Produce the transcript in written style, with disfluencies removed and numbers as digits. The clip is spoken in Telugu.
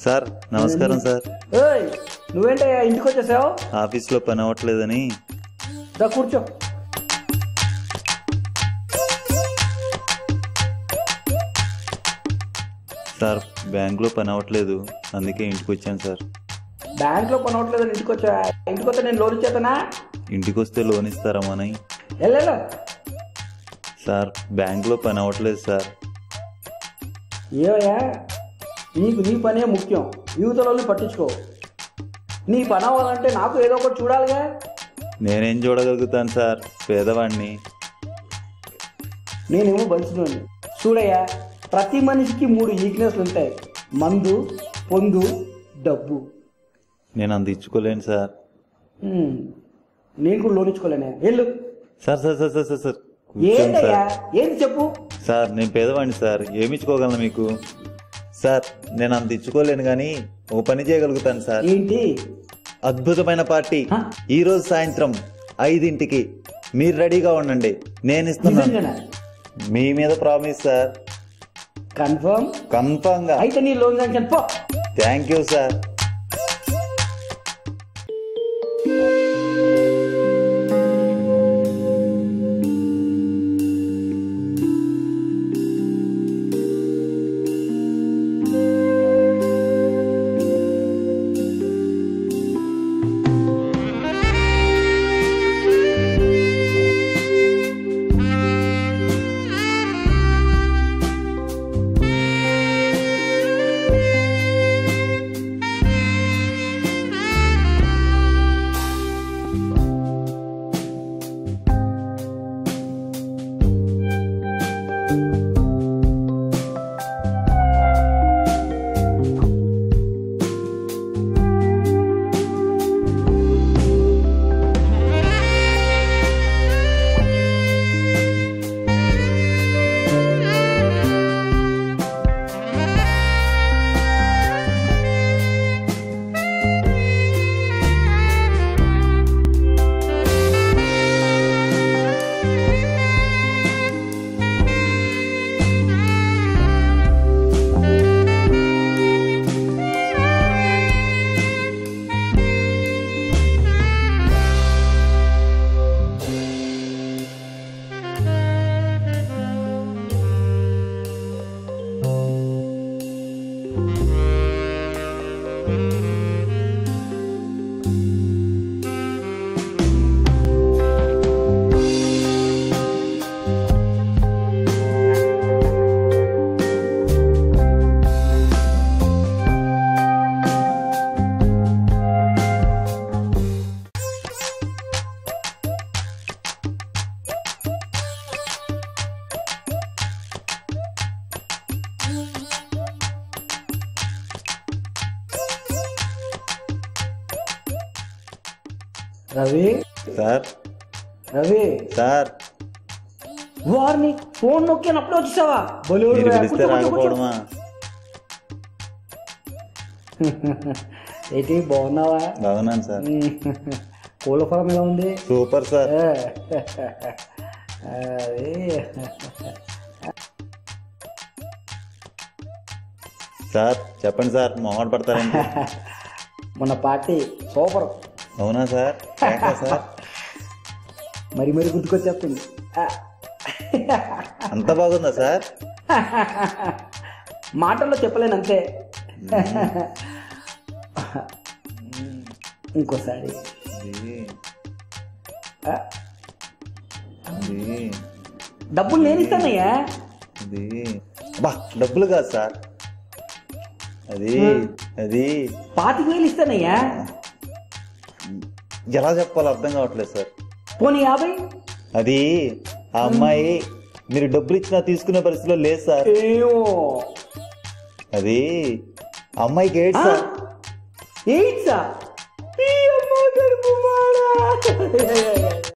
సార్ నమస్కారం సార్. నువ్వేంటయ్యా ఇంటికి వచ్చేసావు? ఆఫీస్లో పని అవ్వట్లేదని. కూర్చో. సార్ బ్యాంకులో పని అవ్వట్లేదు, అందుకే ఇంటికి వచ్చాను సార్. బ్యాంకులో పని అవ్వట్లేదు ఇంటికి వచ్చా? ఇంటికి వస్తే నేను లోన్ ఇచ్చేతనా? ఇంటికి వస్తే లోన్ ఇస్తారమ్మని. వెళ్ళా సార్ బ్యాంకులో పని అవ్వట్లేదు సార్. ఏమయ్యా, నీకు నీ పనే ముఖ్యం, యువతలోని పట్టించుకో. నీ పని అవ్వాలంటే నాకు ఏదో ఒకటి చూడాలిగా. నేనేం చూడగలుగుతాను సార్, పేదవాడిని. నేనేమో బలిసినోని. చూడయ్యా, ప్రతి మనిషికి 3 వీక్నెస్లు ఉంటాయి: మందు, పొందు, డబ్బు. నేను అంత ఇచ్చుకోలేను సార్. నేను కూడా లోన్ ఇచ్చుకోలేనే. వెళ్ళు. Sir sir sir sir sir ఏంటయ్యా, ఏంటి చెప్పు. సార్ నేను పేదవాడిని సార్, ఏమి ఇచ్చుకోగలను మీకు? సార్ నేను అంత ఇచ్చుకోలేను కానీ ఒక పని చేయగలుగుతాను సార్. ఏంటి? అద్భుతమైన పార్టీ ఈ రోజు సాయంత్రం 5ంటికి. మీరు రెడీగా ఉండండి, నేను ఇస్తున్నాను. మీ మీద ప్రామిస్ సార్. కన్ఫర్మ్ గా. అయితే నీ లోన్ శాంక్షన్ పో. Thank you sir. Ravi sir. Ravi sir వారిని ఫోన్ నొక్కినప్పుడు వచ్చేసావా? పిలిస్తే రాకపోవడమా? ఏంటి, బాగున్నావా? బాగున్నాను సార్. కోళ్ళ ఫారం ఎలా ఉంది? Super sir. సార్ చెప్పండి సార్, మొహమాట పడతారండి. మన పార్టీ సూపర్. అవునా సార్? సార్ మరి గుర్తుకొచ్చేస్తుంది. అంత బాగుందా సార్? మాటల్లో చెప్పలేను అంతే. ఇంకోసారి. డబ్బులు నేను ఇస్తానయ్యా. డబ్బులు కాదు సార్, అది 25,000 ఇస్తానయ్యా. ఎలా చెప్పాలో అర్థం కావట్లేదు సార్. పోనీ 50? అది ఆ అమ్మాయి మీరు డబ్బులు ఇచ్చినా తీసుకునే పరిస్థితిలో లేదు సార్. అది అమ్మాయికి ఎయిడ్స్ సార్. ఎయిడ్సా?